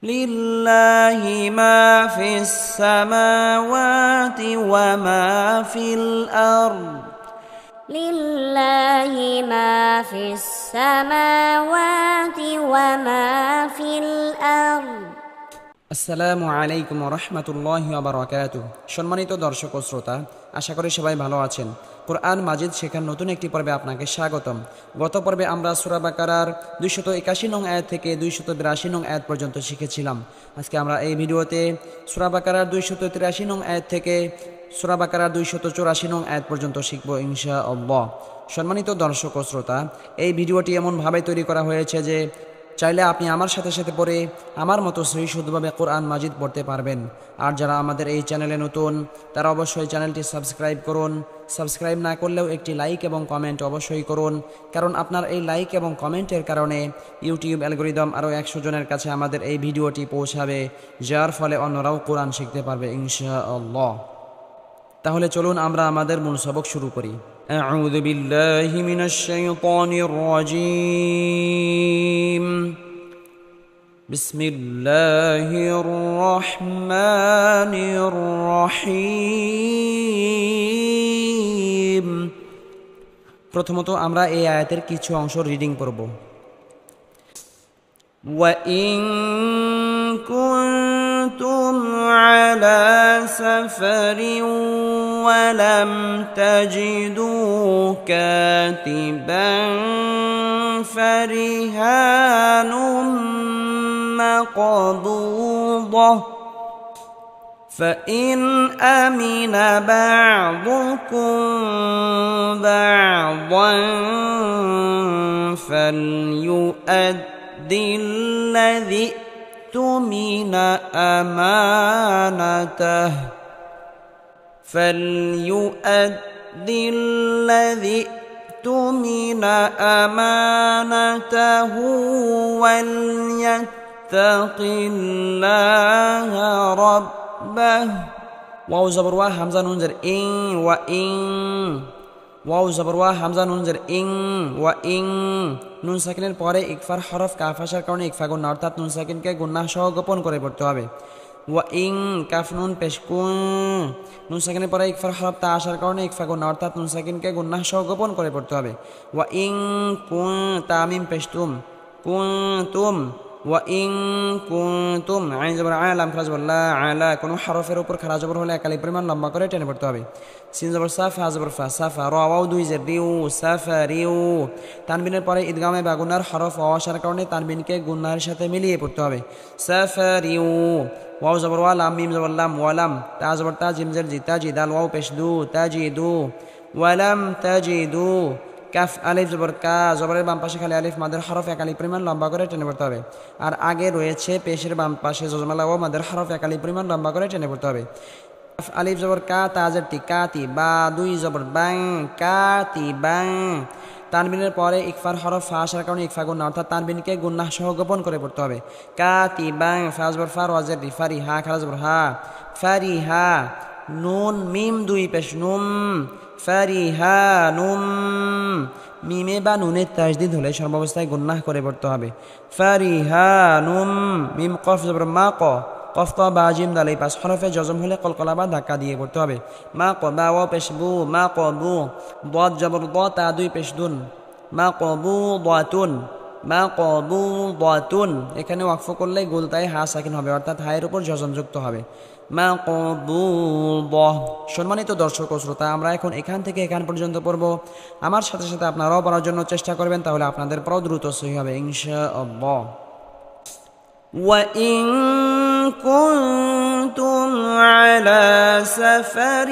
لله ما في السماوات وما في الأرض لله ما في السماوات وما في الأرض আসসালামু আলাইকুম ওয়া রাহমাতুল্লাহি ওয়া বারাকাতুহু। সম্মানিত দর্শক ও শ্রোতা, আশা করি সবাই ভালো আছেন। কোরআন মাজিদ শেখার নতুন একটি পর্বে আপনাকে স্বাগতম। গত পর্বে আমরা সূরা বাকারার 281 নং আয়াত থেকে 282 নং আয়াত পর্যন্ত শিখেছিলাম। আজকে আমরা এই ভিডিওতে সূরা বাকারার 283 নং আয়াত থেকে সূরা বাকারার 284 নং আয়াত পর্যন্ত শিখব ইনশাআল্লাহ। সম্মানিত দর্শক ও শ্রোতা, এই ভিডিওটি এমনভাবে তৈরি করা হয়েছে যে চাইলে আপনি আমার সাথে সাথে পড়ে আমার মতো সহি শুদ্ধভাবে কোরআন মাজিদ পড়তে পারবেন। আর যারা আমাদের এই চ্যানেলে নতুন, তারা অবশ্যই চ্যানেলটি সাবস্ক্রাইব করুন। সাবস্ক্রাইব না করলেও একটি লাইক এবং কমেন্ট অবশ্যই করুন, কারণ আপনার এই লাইক এবং কমেন্টের কারণে ইউটিউব অ্যালগরিদম আরও 100 জনের কাছে আমাদের এই ভিডিওটি পৌঁছাবে, যার ফলে অন্যরাও কোরআন শিখতে পারবে ইনশাআল্লাহ। তাহলে চলুন আমরা আমাদের মূল সবক শুরু করি। আউযু বিল্লাহি মিনাশ শাইতানির রাজীম। বিসমিল্লাহির রহমানির রহিম। প্রথমত আমরা এই আয়াতের কিছু অংশ রিডিং করব। وَإِن كُنتُمْ عَلَى سَفَرٍ وَلَمْ تَجِدُوا كَاتِبًا فَرِهَانٌ مَّقْبُوضَةٌ فَإِنْ أَمِنَ بَعْضُكُمْ بَعْضًا فَلْيُؤَدِّ الَّذِي اؤْتُمِنَ أَمَانَتَهُ وَلْيَتَّقِ اللَّهَ رَبَّهُ ওয়াও জবর ওয়া হামজা নুন জের ইং ওয়া ইং। ওয়াও জবর ওয়া হামজা নুন জের ইং ওয়া ইং। নুন সাকিনের পরে ইকফার হরফ কাফ আসার কারণে ইকফা গুন্না, অর্থাৎ নুন সাকিনকে গুন্নাহ সহ গোপন করে পড়তে হবে। ওয়া ইং কাফ নুন পেশ কুন। নুন সাকিনের পরে ইকফার হরফ তা আসার কারণে ইকফা গুন্না, অর্থাৎ নুন সাকিনকে গুন্নাহ সহ গোপন করে পড়তে হবে। ওয়া ইং কুন তামিম পেশ তুম কুনতুম। وَإِن كُنتُمْ আইন জবর আ লাম খারা জবর লা আলা, কোনো হরফের উপর খারা জবর হলে একালি পরিমাণ লম্বা করে টেনে পড়তে হবে। সিন জবর সাফ হা জবর ফা সাফা র ওয়াও দুই জের রিউ সাফারিউ। তানবিনের পরে ইদগামে বা গুনার হরফ ওয়া আসার কারণে তানবিনকে গুনার সাথে মিলিয়ে পড়তে হবে। সাফারিউ। ওয়াও জবর ওয়া লাম মিম জবর লাম ওয়ালাম তা জবর তা জিম জের জি তাজি দাল ওয়াও পেশ দু তাজিদু ওয়ালাম তাজিদু। কাফ আলিফ জবর কা, জবরের বাম পাশে খালি আলিফ মাদের হরফ একালি পরিমাণ লম্বা করে টেনে পড়তে হবে। আর আগে রয়েছে পেশের বাম পাশে জজমালা ও মাদের হরফ একালি পরিমাণ লম্বা করে টেনে পড়তে হবে। কাফ আলিফ জবর কা তাজের টি কাতি বা দুই জবর বাং কাতি বাং। তানবিনের পরে ইকফার হরফ ফা আসার কারণে ইকফা গুন্না, অর্থাৎ তানবিনকে গুন্নাহ সহ গোপন করে পড়তে হবে। কাতি বাং ফা জবর ফা ওয়াজের রি ফারি হা খারা জবর হা ফারি হা। নুন মিম দুই পেশ নুম ফারিহা নুম। মিমে বা নুনের তাজদিদ হলে সর্বাবস্থায় গুন্নাহ করে পড়তে হবে। ফারিহা নুম। মিম কফ জবর মা ক কফ ক বা জিম দাল এই পাঁচ হরফে জজম হলে কলকলা বা ধাক্কা দিয়ে পড়তে হবে। মা ক বা ওয়া পেশ বু মা ক বু। বদ জবর দ তা দুই পেশ দুন মা ক বু দাতুন মা ক বু দাতুন। এখানে ওয়াকফ করলে গোলতায় হা সাকিন হবে, অর্থাৎ হায়ের উপর জজম যুক্ত হবে। মাকবুদাহ। সম্মানিত দর্শক ও শ্রোতা, আমরা এখন এখান থেকে এখান পর্যন্ত পড়ব। আমার সাথে সাথে আপনারাও পড়ার জন্য চেষ্টা করবেন, তাহলে আপনাদের পড়াও দ্রুত সহি হবে ইনশাআল্লাহ। وَإِن كُنتُمْ عَلَى سَفَرٍ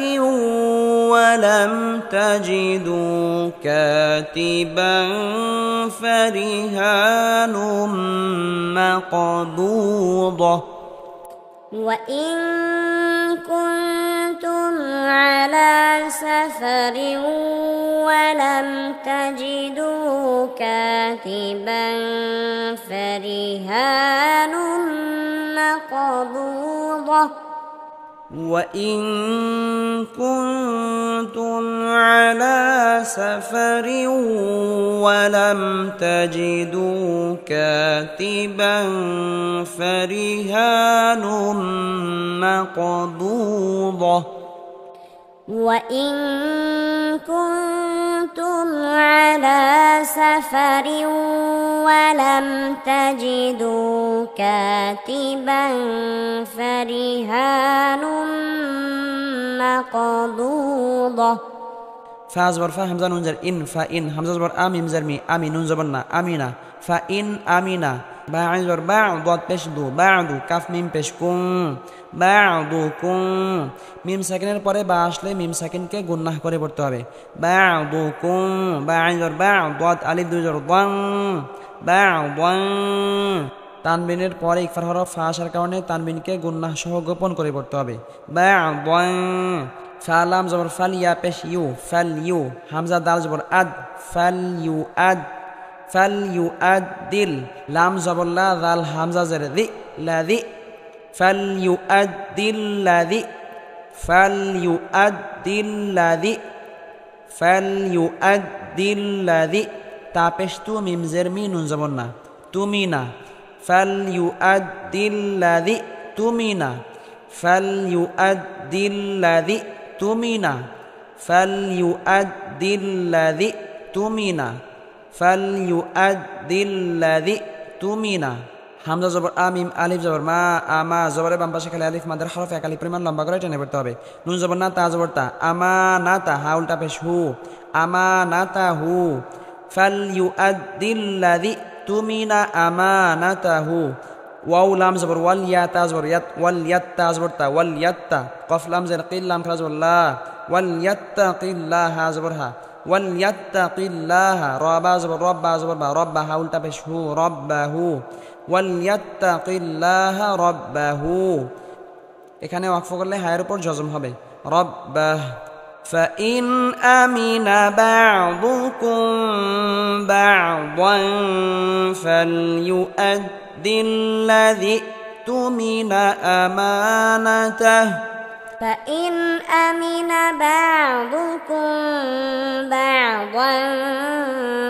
وَلَمْ تَجِدُوا كَاتِبًا فَرِهَانٌ مَّقْبُوضَةٌ وَإِن كُنتُمْ عَلَى سَفَرٍ وَلَمْ تَجِدُوا كَاتِبًا فَرِهَانٌ مَّقْبُوضَةٌ وإن كنتم على سفر ولم تجدوا كاتبا فرهان مقبوضة وإن كنتم على سفر ولم تجدوا كاتبا فرهان مقبوضة فا زبر فا همزة نون زر إن فإن همزة زبر آميم زرمي آمي نون زبرنا آمينا فإن آمينا با عين زبر باع ضاد পেশ দু بعد কাফ মিম পেশ কুম بعضكم মিম সাকিনের পরে বা আসলে মিম সাকিনকে গুন্নাহ করে পড়তে হবে بعضكم বা আইন জবর বা ضاد আলিফ দুই জবর ضن بعضا তানবিনের পরে ইকফার হরফ ফা আসার কারণে তানবিনকে গুন্নাহ সহ গোপন করে পড়তে হবে بعضا ফালাম জবর ফাল ইয়া পেশ ইউ ফাল ইউ হামজা দাল জবর আদ ফাল ইউ আদ ফাল ইউ আদ দিল লাম জবর লা দাল হামজা জের দি লা দি ফাল ইউ আদ দিল লা দি ফাল ইউ আদ দিল লা দি ফাল ইউ আদ দিল লা দি তা পেশ তু মিম জের মি নুন জবর না তুমি না ফাল ইউ আদ দিল লা দি তুমি না ফাল ইউ আদ দিল লা দি তুমি না ফাল ইউ আদ দিল লা দি তুমি না ফাল ইউ আদ দিল লা দি তুমি না হামজা জবর আমিম আলিফ জবর মা আমা জবরের বাম পাশে খালি আলিফ মাদের হরফ একালি পরিমাণ লম্বা করে টেনে পড়তে হবে নুন জবর না তা জবর তা আমা না তা হা উল্টা পেশ হু আমা না তা হু ফাল ইউ আদ দিল লা দি তুমি না আমা না তা হু ওয়াও লাম জবর ওয়াল ইয়া তা জবর ইয়াত ওয়াল ইয়াত তা জবর তা ওয়াল ইয়াত্তা কফ লাম জের কিল লাম খারা জবর লা ওয়াল ইয়াত্তাকিল্লাহ হা জবর হা ওয়াল ইয়াত্তাকিল্লাহ রাবা জবর রব্বা জবর বা রব্বা হা উল্টা পেশ হু রব্বাহু ওয়াল ইয়াত্তাকিল্লাহ রাব্বাহু এখানে ওয়াকফ করলে হায়ের উপর জজম হবে রব্বাহ فإن أمن بعضكم بعضا فليؤد الذي اؤتمن أمانته فإن أمن بعضكم بعضا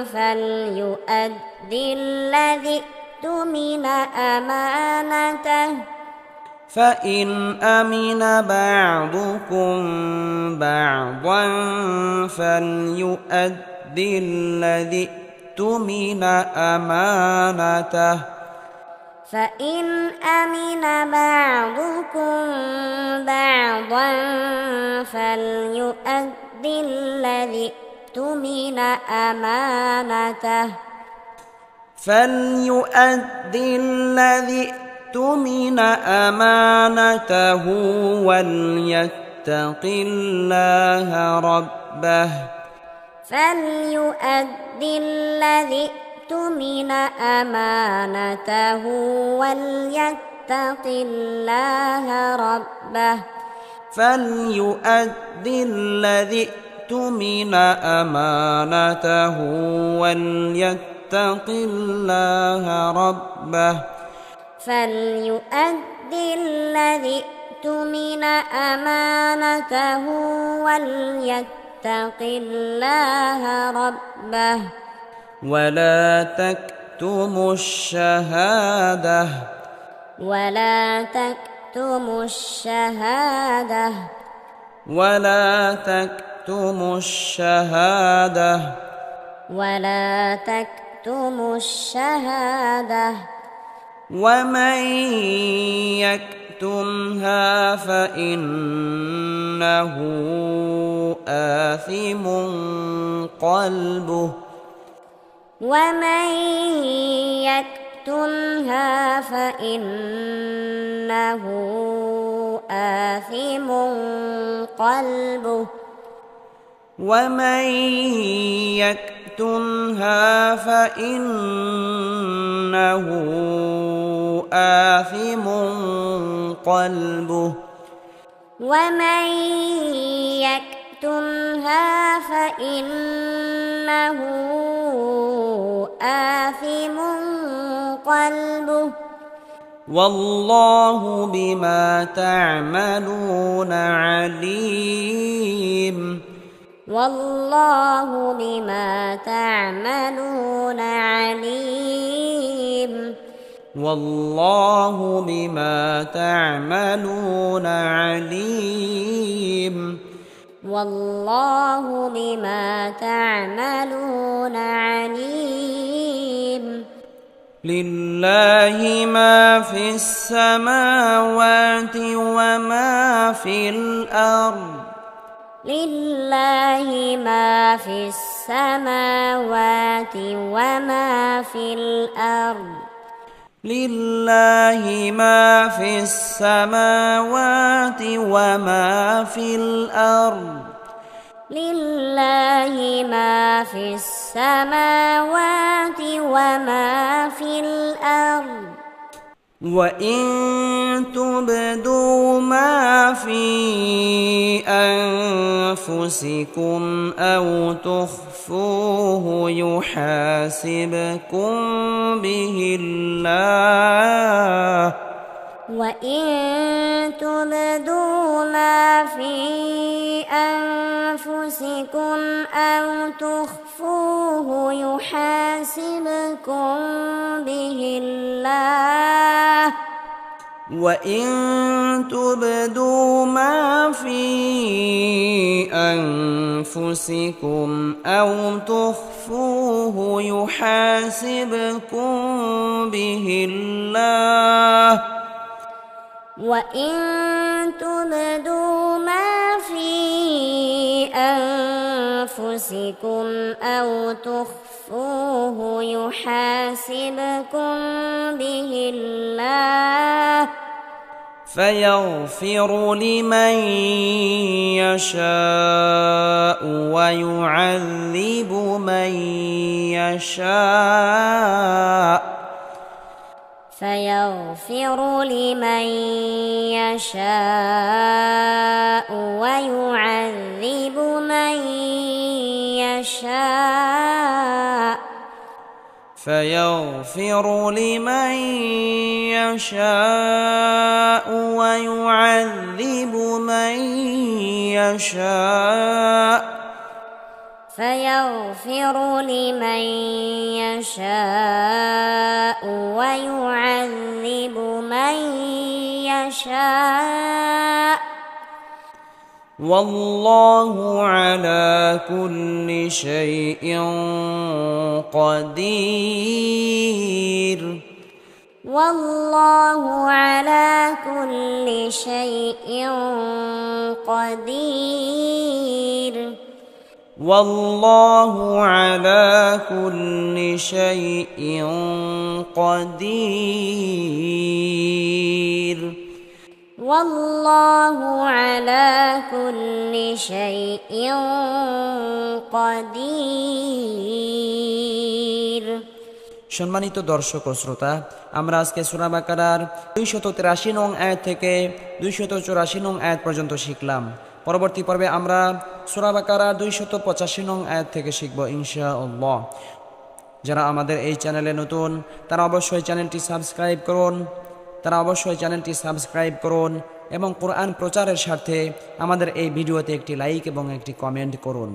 فليؤد الذي اؤتمن أمانته فإن أمن بعضكم بعضا فليؤد الذي اؤتمن أمانته فإن أمن بعضكم بعضا فليؤد الذي اؤتمن أمانته فليؤد الذي اؤتمن أمانته وليتق الله ربه فليؤد الذي اؤتمن أمانته وليتق الله ربه فليؤد الذي اؤتمن أمانته وليتق الله ربه فليؤد الذي اؤتمن أمانته وليتق الله ربه ولا تكتموا الشهادة ولا تكتموا الشهادة ولا تكتموا الشهادة ولا تكتموا الشهادة ومن يكتمها فإنه آثم قلبه ومن يكتمها فإنه آثم قلبه ومن يكتمها فإنه آثم قلبه ومن يكتمها فإنه آثم قلبه والله بما تعملون عليم والله بما تعملون عليم والله بما تعملون عليم والله بما تعملون عليم لله ما في السماوات وما في الأرض لله ما في السماوات وما في الأرض لله ما في السماوات وما في الأرض لله ما في السماوات وما في الأرض وإن تبدوا ما في أنفسكم أو تخفوه يحاسبكم به الله وإن تبدوا ما في أنفسكم أو تخفوه يحاسبكم به الله وإن تبدوا ما في أنفسكم أو تخفوه يحاسبكم به الله وإن تبدوا ما في أنفسكم أو تخفوه يحاسبكم به الله فيغفر لمن يشاء ويعذب من يشاء فيغفر لمن يشاء ويعذب من يشاء فيغفر لمن يشاء ويعذب من يشاء فيغفر لمن يشاء ويعذب من يشاء والله على كل شيء قدير والله على كل شيء قدير والله على كل شيء قدير والله على كل شيء قدير সম্মানিত দর্শক ও শ্রোতা, আমরা আজকে সূরা বাকারার 283 নং আয়াত থেকে 284 নং আয়াত পর্যন্ত শিখলাম। পরবর্তী পর্বে আমরা সূরা বাকারার 285 নং আয়াত থেকে শিখব ইনশাআল্লাহ। যারা আমাদের এই চ্যানেলে নতুন তারা অবশ্যই চ্যানেলটি সাবস্ক্রাইব করুন এবং কোরআন প্রচারের স্বার্থে আমাদের এই ভিডিওতে একটি লাইক এবং একটি কমেন্ট করুন।